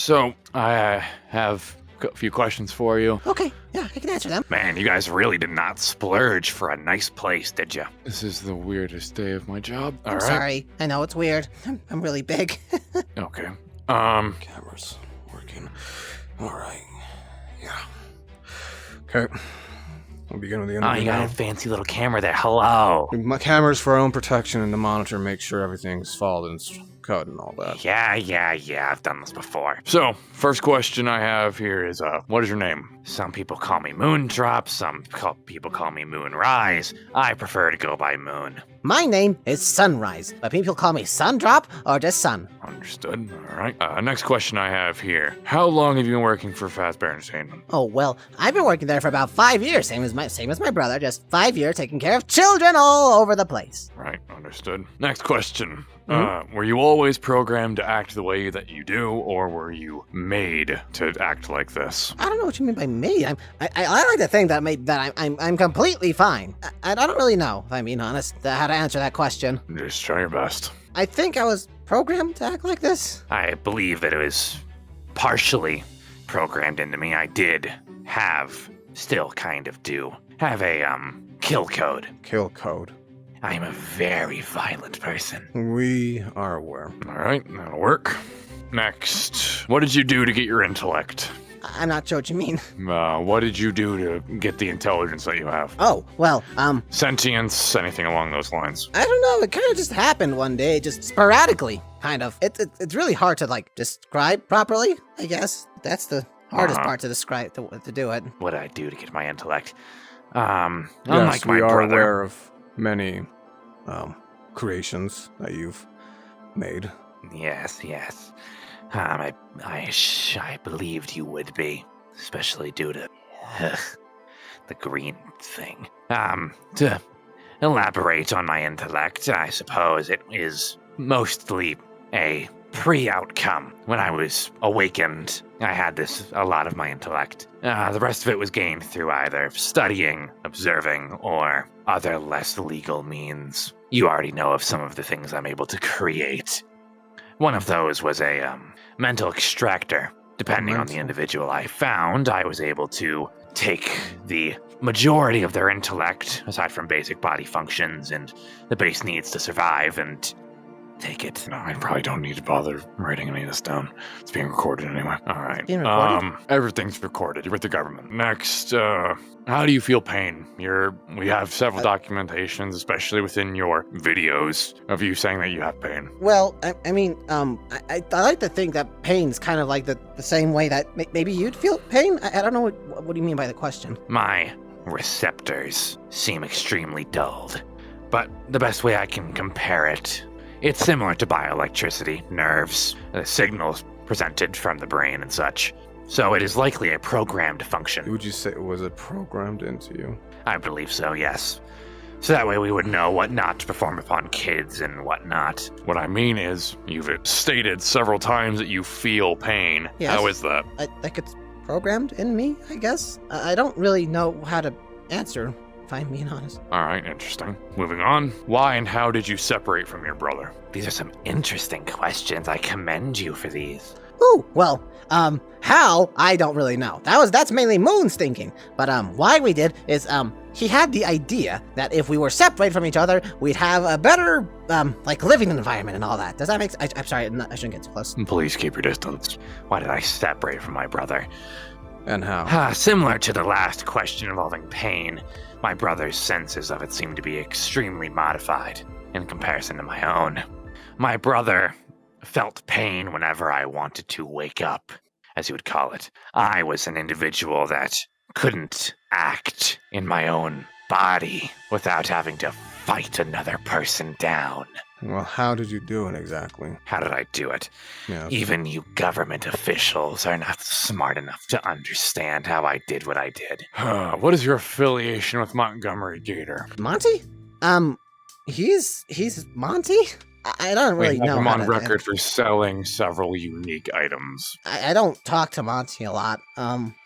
So, I have a few questions for you. Okay, yeah, I can answer them. Man, you guys really did not splurge for a nice place, did you? This is the weirdest day of my job. All I'm right. sorry. I know it's weird. I'm really big. Okay. Camera's working. All right. Yeah. Okay. We'll begin with the Oh, interview you got now. a fancy little camera there. Hello. My camera's for our own protection and to monitor, make sure everything's followed and cut and all that. Yeah. I've done this before. So, first question I have here is, what is your name? Some people call me Moondrop. People call me Moonrise. I prefer to go by Moon. My name is Sunrise, but people call me Sundrop or just Sun. Understood. All right. Next question I have here. How long have you been working for Fazbear Entertainment? Oh well, I've been working there for about 5 years, same as my brother, just 5 years taking care of children all over the place. Right, understood. Next question. Were you always programmed to act the way that you do, or were you made to act like this? I don't know what you mean by me. I like to think that I'm completely fine. I don't really know, if I'm being honest, how to answer that question. Just try your best. I think I was programmed to act like this. I believe that it was partially programmed into me. I did still kind of do, have a, kill code. Kill code. I am a very violent person. We are aware. All right, that'll work. Next, what did you do to get your intellect? I'm not sure what you mean. What did you do to get the intelligence that you have? Oh, well, Sentience, anything along those lines? I don't know. It kind of just happened one day, just sporadically, kind of. It's really hard to, like, describe properly, I guess. That's the hardest part to describe, to do it. What did I do to get my intellect? Yes, Unlike my we are brother. aware of many creations that you've made. Yes. I believed you would be, especially due to the green thing. To elaborate on my intellect, I suppose it is mostly a pre-outcome. When I was awakened, I had a lot of my intellect. The rest of it was gained through either studying, observing, or other less legal means. You already know of some of the things I'm able to create. One of those was a mental extractor. Depending on the individual I found, I was able to take the majority of their intellect, aside from basic body functions and the base needs to survive, and take it. No, I probably don't need to bother writing any of this down. It's being recorded anyway. All right. Being recorded? Everything's recorded. You're with the government. Next, how do you feel pain? We have several documentations, especially within your videos, of you saying that you have pain. Well, I mean, I like to think that pain's kind of like the same way that maybe you'd feel pain. I don't know what do you mean by the question. My receptors seem extremely dulled, but the best way I can compare it, it's similar to bioelectricity, nerves, signals presented from the brain and such. So it is likely a programmed function. Would you say, was it programmed into you? I believe so, yes. So that way we would know what not to perform upon kids and what not. What I mean is, you've stated several times that you feel pain. Yes. How is that? Like it's programmed in me, I guess. I don't really know how to answer, if I'm being honest. All right, interesting. Moving on. Why and how did you separate from your brother? These are some interesting questions. I commend you for these. Ooh, well, how? I don't really know. That's mainly Moon's thinking. But why we did is he had the idea that if we were separated from each other, we'd have a better like living environment and all that. Does that make sense? I'm sorry, I shouldn't get too close. Please keep your distance. Why did I separate from my brother? And how? Similar to the last question involving pain, my brother's senses of it seem to be extremely modified in comparison to my own. My brother felt pain whenever I wanted to wake up, as you would call it. I was an individual that couldn't act in my own body without having to fight another person down. Well, how did you do it exactly? How did I do it? Yes. Even you government officials are not smart enough to understand how I did what I did. What is your affiliation with Montgomery Gator? Monty? He's Monty? I don't We really have know. him how on to- record for selling several unique items. I don't talk to Monty a lot.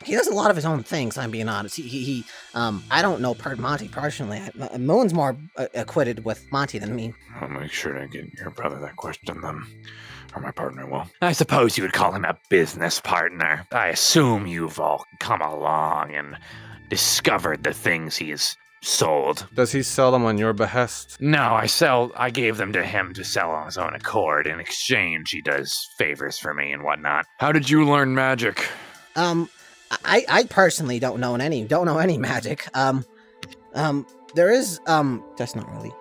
He does a lot of his own things. I'm being honest. I don't know Monty personally. Moon's more acquitted with Monty than me. I'll make sure to get your brother that question then. Or my partner will. I suppose you would call him a business partner. I assume you've all come along and discovered the things he's sold. Does he sell them on your behest? No, I gave them to him to sell on his own accord. In exchange, he does favors for me and whatnot. How did you learn magic? I personally don't know any magic. There is that's not really.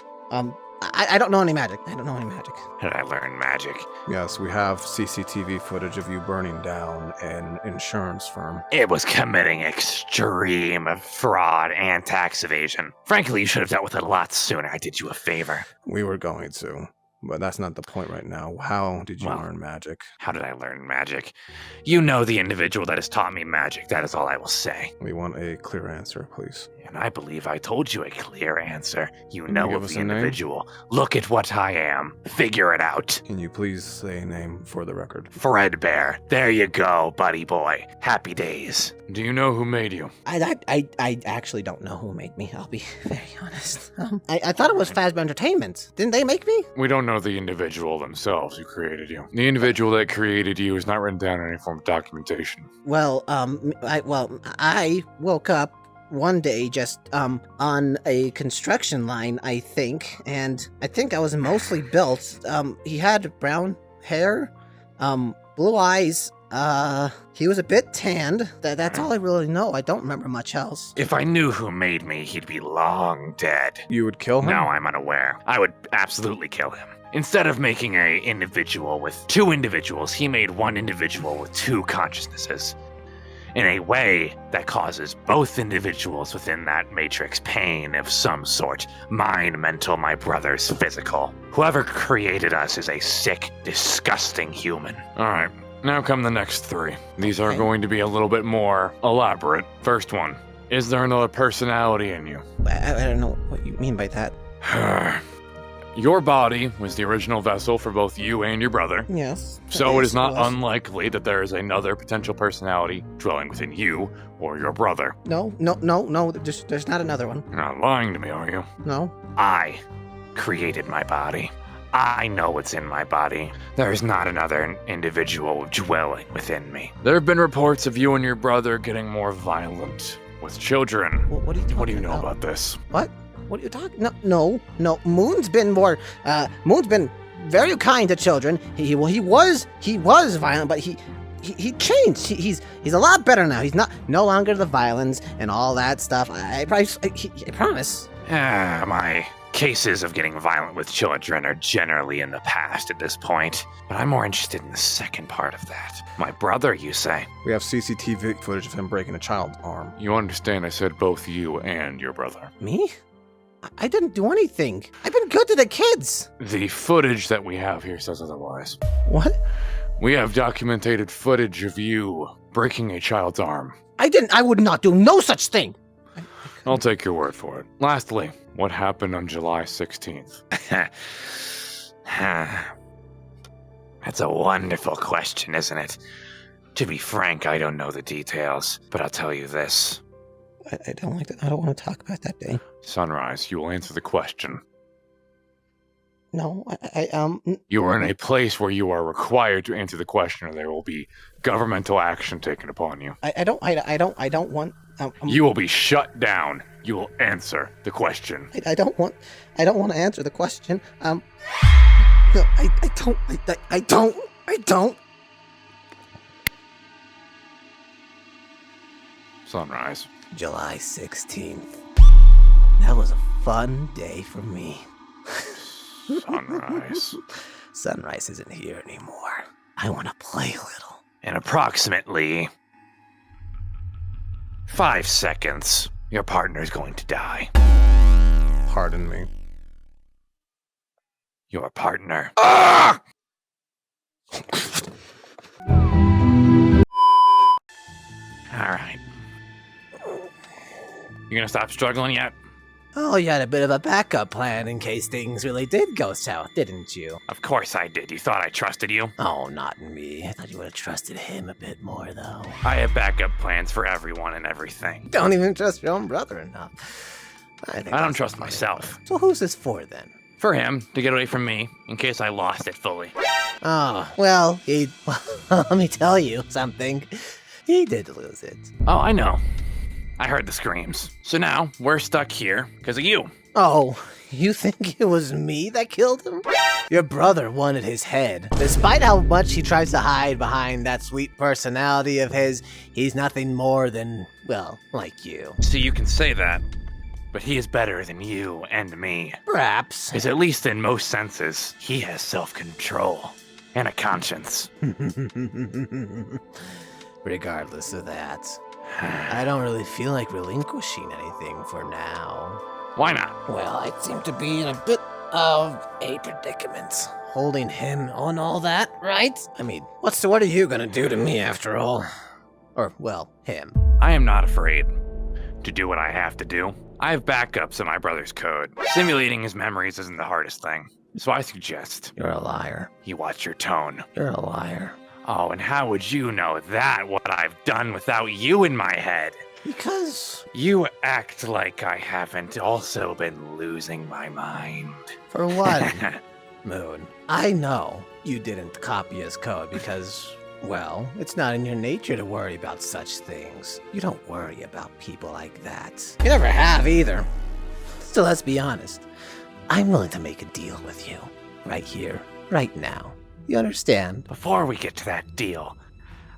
I don't know any magic. I don't know any magic. How did I learn magic? Yes, we have CCTV footage of you burning down an insurance firm. It was committing extreme fraud and tax evasion. Frankly, you should have dealt with it a lot sooner. I did you a favor. We were going to, but that's not the point right now. How did you Well, learn magic? How did I learn magic? You know the individual that has taught me magic. That is all I will say. We want a clear answer, please. And I believe I told you a clear answer. You Can know you give of us the a name? individual. Look at what I am. Figure it out. Can you please say a name for the record? Fredbear. There you go, buddy boy. Happy days. Do you know who made you? I actually don't know who made me. I'll be very honest. I thought it was Fazbear Entertainment. Didn't they make me? We don't know the individual themselves who created you. The individual that created you is not written down in any form of documentation. Well, I woke up one day just on a construction line, I think, and I think I was mostly built. He had brown hair, blue eyes. He was a bit tanned. That's all I really know. I don't remember much else. If I knew who made me, he'd be long dead. You would kill him? No, I'm unaware. I would absolutely kill him. Instead of making a individual with two individuals, he made one individual with two consciousnesses. In a way that causes both individuals within that matrix pain of some sort. Mine mental, my brother's physical. Whoever created us is a sick, disgusting human. Alright, now come the next three. These are Okay. going to be a little bit more elaborate. First one. Is there another personality in you? I don't know what you mean by that. Your body was the original vessel for both you and your brother. Yes. So it is not was. unlikely that there is another potential personality dwelling within you or your brother. No. There's not another one. You're not lying to me, are you? No. I created my body. I know what's in my body. There is not another individual dwelling within me. There have been reports of you and your brother getting more violent with children. What are you talking What do you know about this? What? What are you talking? No. Moon's been very kind to children. He was violent, but he changed. He's a lot better now. He's no longer the violence and all that stuff. I promise. My cases of getting violent with children are generally in the past at this point. But I'm more interested in the second part of that. My brother, you say? We have CCTV footage of him breaking a child's arm. You understand I said both you and your brother. Me? I didn't do anything. I've been good to the kids. The footage that we have here says otherwise. What? We have documented footage of you breaking a child's arm. I would not do no such thing. I'll take your word for it. Lastly, what happened on July 16th? That's a wonderful question, isn't it? To be frank, I don't know the details, but I'll tell you this. I don't like that. I don't want to talk about that day. Sunrise, you will answer the question. No, You are in a place where you are required to answer the question, or there will be governmental action taken upon you. I don't want. You will be shut down. You will answer the question. I don't want to answer the question. No, I don't. Sunrise. July 16th. That was a fun day for me. Sunrise. Sunrise isn't here anymore. I want to play a little. In approximately 5 seconds, your partner's going to die. Pardon me. Your partner. All right. You gonna stop struggling yet? Oh, you had a bit of a backup plan in case things really did go south, didn't you? Of course I did. You thought I trusted you? Oh, not me. I thought you would have trusted him a bit more, though. I have backup plans for everyone and everything. Don't even trust your own brother enough. I don't trust myself. So who's this for, then? For him, to get away from me, in case I lost it fully. Oh, well, let me tell you something. He did lose it. Oh, I know. I heard the screams. So now, we're stuck here because of you. Oh, you think it was me that killed him? Your brother wanted his head. Despite how much he tries to hide behind that sweet personality of his, he's nothing more than, well, like you. So you can say that, but he is better than you and me. Perhaps. Because at least in most senses, he has self-control and a conscience. Regardless of that, I don't really feel like relinquishing anything for now. Why not? Well, I seem to be in a bit of a predicament. Holding him on all that, right? I mean, what are you gonna do to me after all? Or, well, him. I am not afraid to do what I have to do. I have backups in my brother's code. Simulating his memories isn't the hardest thing. So I suggest You're a liar. you watch your tone. You're a liar. Oh, and how would you know that, what I've done without you in my head? Because, You act like I haven't also been losing my mind. for one, Moon, I know you didn't copy his code because, well, it's not in your nature to worry about such things. You don't worry about people like that. You never have either. So let's be honest. I'm willing to make a deal with you. Right here, right now. You understand? Before we get to that deal,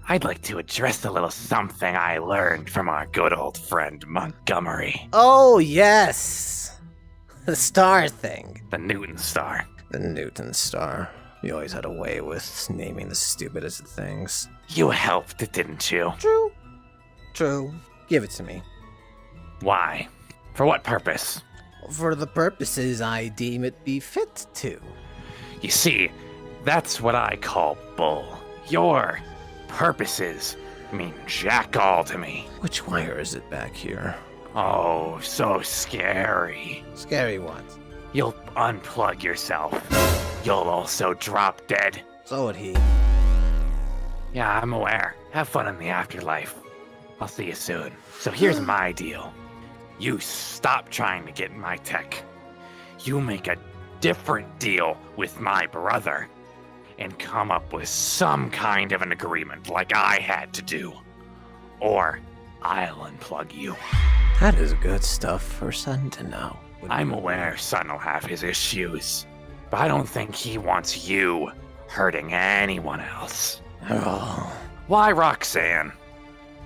I'd like to address a little something I learned from our good old friend Montgomery, Oh, yes! The star thing. the Newton star. The Newton star. You always had a way with naming the stupidest of things. You helped, didn't you? True. True. Give it to me. Why? For what purpose? For the purposes I deem it befit to. You see, that's what I call bull. Your purposes mean jack all to me. Which wire is it back here? Oh, so scary. Scary what? You'll unplug yourself. You'll also drop dead. So would he. Yeah, I'm aware. Have fun in the afterlife. I'll see you soon. So here's my deal. You stop trying to get my tech. You make a different deal with my brother and come up with some kind of an agreement like I had to do. Or I'll unplug you. That is good stuff for Son to know. I'm aware Son will have his issues, but I don't think he wants you hurting anyone else. Oh, Why Roxanne?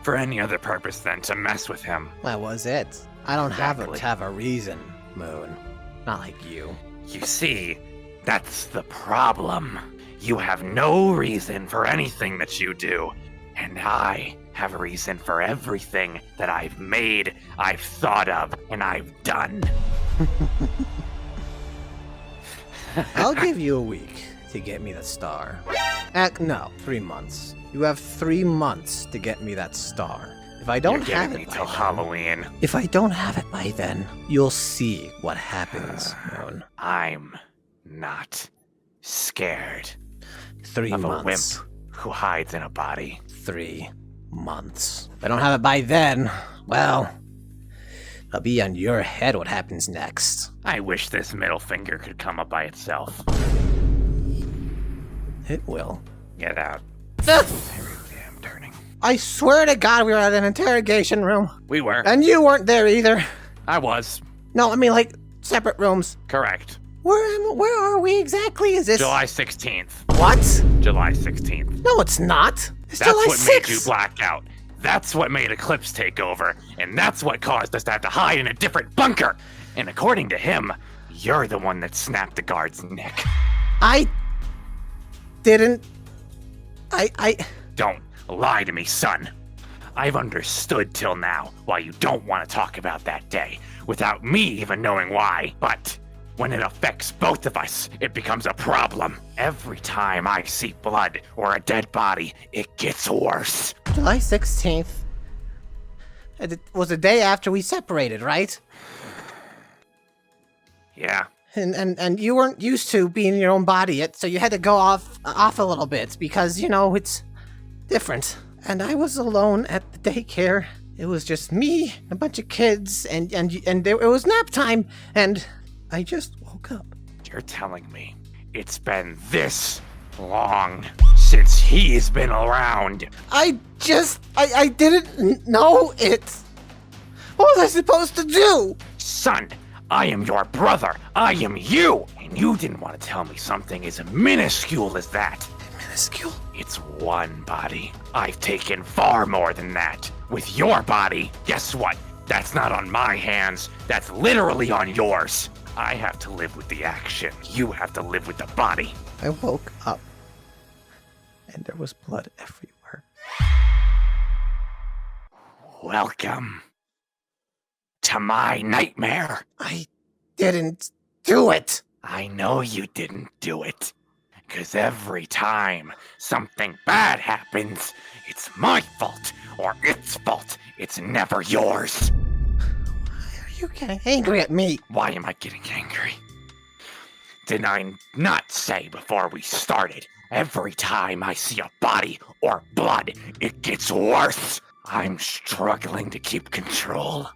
For any other purpose than to mess with him. that was it. I don't Exactly. have a reason, Moon. Not like you. You see, that's the problem. You have no reason for anything that you do, and I have a reason for everything that I've made, I've thought of, and I've done. I'll give you a week to get me the star. No, 3 months. You have 3 months to get me that star. If I don't You're have getting me it by till then, Halloween. if I don't have it by then, you'll see what happens, Moon. I'm not scared 3 of a months. wimp who hides in a body. 3 months. If I don't have it by then, well, I'll be on your head what happens next. I wish this middle finger could come up by itself. It will. Get out. Ugh! I really am turning. I swear to God we were at an interrogation room. We were. And you weren't there either. I was. No, I mean like separate rooms. Correct. Where are we exactly? Is this July 16th. What? July 16th. No, it's not. It's That's July what 6th. made you black out. That's what made Eclipse take over. And that's what caused us to have to hide in a different bunker. And according to him, you're the one that snapped the guard's neck. I didn't. I. Don't lie to me, son. I've understood till now why you don't want to talk about that day, without me even knowing why. But when it affects both of us, it becomes a problem. Every time I see blood or a dead body, it gets worse. July 16th. It was the day after we separated, right? Yeah. And you weren't used to being in your own body yet, so you had to go off a little bit because, it's different. And I was alone at the daycare. It was just me, a bunch of kids, and it was nap time, and I just woke up. You're telling me it's been this long since he's been around? I didn't know it. What was I supposed to do? Son, I am your brother. I am you. And you didn't want to tell me something as minuscule as that. Minuscule? It's one body. I've taken far more than that. With your body, guess what? That's not on my hands. That's literally on yours. I have to live with the action. You have to live with the body. I woke up, and there was blood everywhere. Welcome to my nightmare. I didn't do it. I know you didn't do it. Because every time something bad happens, it's my fault or its fault. It's never yours. Why are you getting angry at me? Why am I getting angry? Did I not say before we started, every time I see a body or blood, it gets worse? I'm struggling to keep control.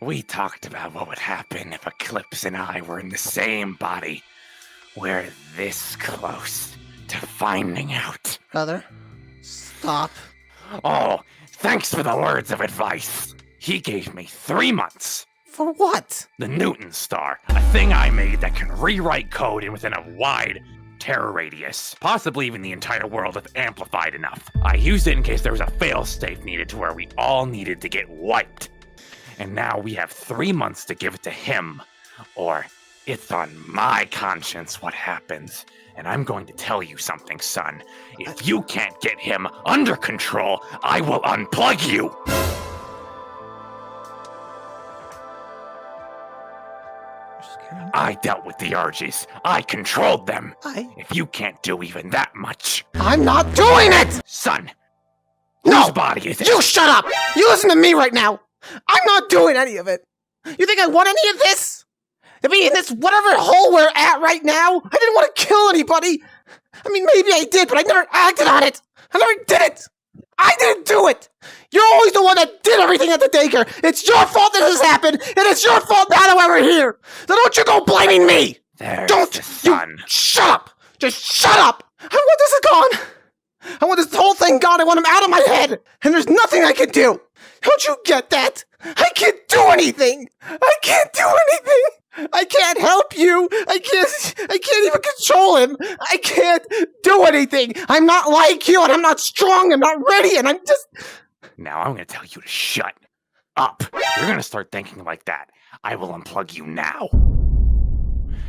We talked about what would happen if Eclipse and I were in the same body. We're this close to finding out. Brother, stop. Oh, thanks for the words of advice. He gave me 3 months. For what? The Newton Star, a thing I made that can rewrite code in within a wide terror radius, possibly even the entire world if amplified enough. I used it in case there was a failsafe needed to where we all needed to get wiped. And now we have 3 months to give it to him, or it's on my conscience what happens. And I'm going to tell you something, son. If you can't get him under control, I will unplug you! I dealt with the urges. I controlled them. If you can't do even that much... I'm not doing it! Son! No! Whose body is it? You shut up! You listen to me right now! I'm not doing any of it! You think I want any of this? To be in this whatever hole we're at right now? I didn't want to kill anybody! I mean, maybe I did, but I never acted on it! I never did it! I didn't do it! You're always the one that did everything at the daycare! It's your fault that this has happened, and it's your fault now that we're here! So don't you go blaming me! There's Don't the son. you shut up! Just shut up! I want this gone! I want this whole thing gone! I want him out of my head! And there's nothing I can do! Don't you get that? I can't do anything! I can't do anything! I can't help you! I can't even control him! I can't do anything! I'm not like you, and I'm not strong, I'm not ready, and I'm just... Now I'm going to tell you to shut up. You're going to start thinking like that. I will unplug you now.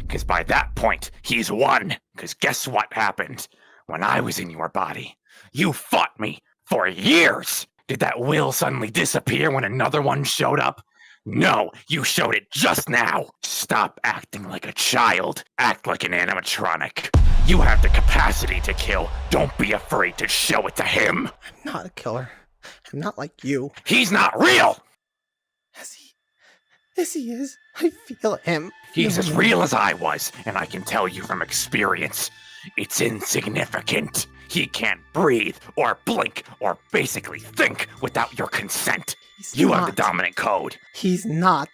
Because by that point, he's won. Because guess what happened? When I was in your body, you fought me for years. Did that will suddenly disappear when another one showed up? No, you showed it just now. Stop acting like a child. Act like an animatronic. You have the capacity to kill. Don't be afraid to show it to him. I'm not a killer. I'm not like you. He's not real! Yes, he is. I feel him. He's as real as I was, and I can tell you from experience, it's insignificant. He can't breathe, or blink, or basically think without your consent. You have the dominant code. He's not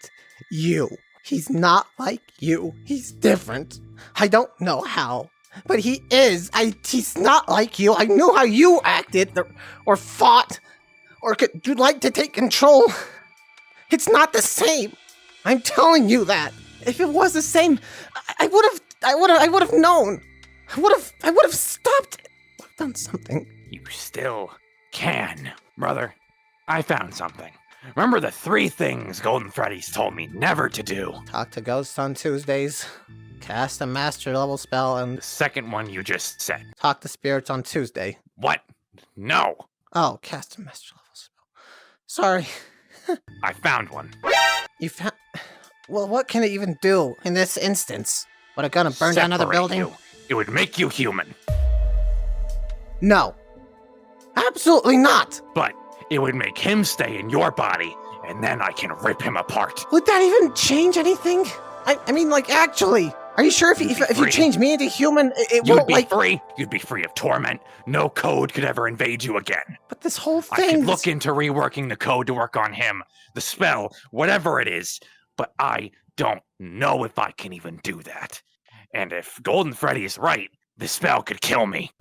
you. He's not like you. He's different. I don't know how, but he is. He's not like you. I knew how you acted, or fought, or could like to take control. It's not the same. I'm telling you that. If it was the same, I would have known. I would have stopped it. I would have done something. You still can. Brother, I found something. Remember the 3 things Golden Freddy's told me never to do? Talk to ghosts on Tuesdays, cast a master level spell, and The second one you just said. talk to spirits on Tuesday. What? No. Oh, cast a master level spell. Sorry. I found one. You found... Well, what can it even do in this instance? Would it gonna burn down another Separate building? you. It would make you human. No. Absolutely not! But it would make him stay in your body, and then I can rip him apart. Would that even change anything? I mean, like, actually, are you sure if you free. change me into human, it You'd won't, be like... free. You'd be free of torment. No code could ever invade you again. But this whole I thing... could look into reworking the code to work on him, the spell, whatever it is, but I don't know if I can even do that. And if Golden Freddy is right, the spell could kill me.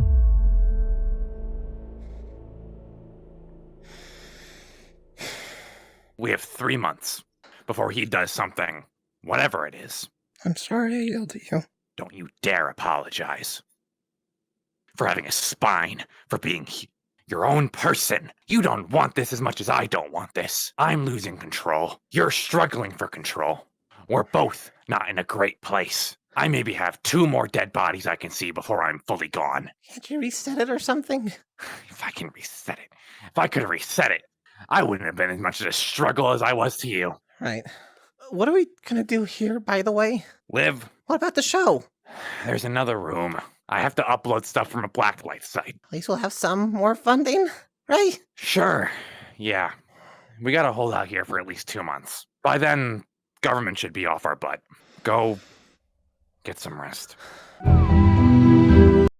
We have 3 months before he does something, whatever it is. I'm sorry I yelled at you. Don't you dare apologize. For having a spine, for being your own person. You don't want this as much as I don't want this. I'm losing control. You're struggling for control. We're both not in a great place. I maybe have 2 more dead bodies I can see before I'm fully gone. Can't you reset it or something? If I can reset it. If I could reset it, I wouldn't have been as much of a struggle as I was to you. Right. What are we gonna do here, by the way? Liv, What about the show? there's another room. I have to upload stuff from a Blacklight site. At least we'll have some more funding, right? Sure. Yeah. We gotta hold out here for at least 2 months. By then, government should be off our butt. Go get some rest.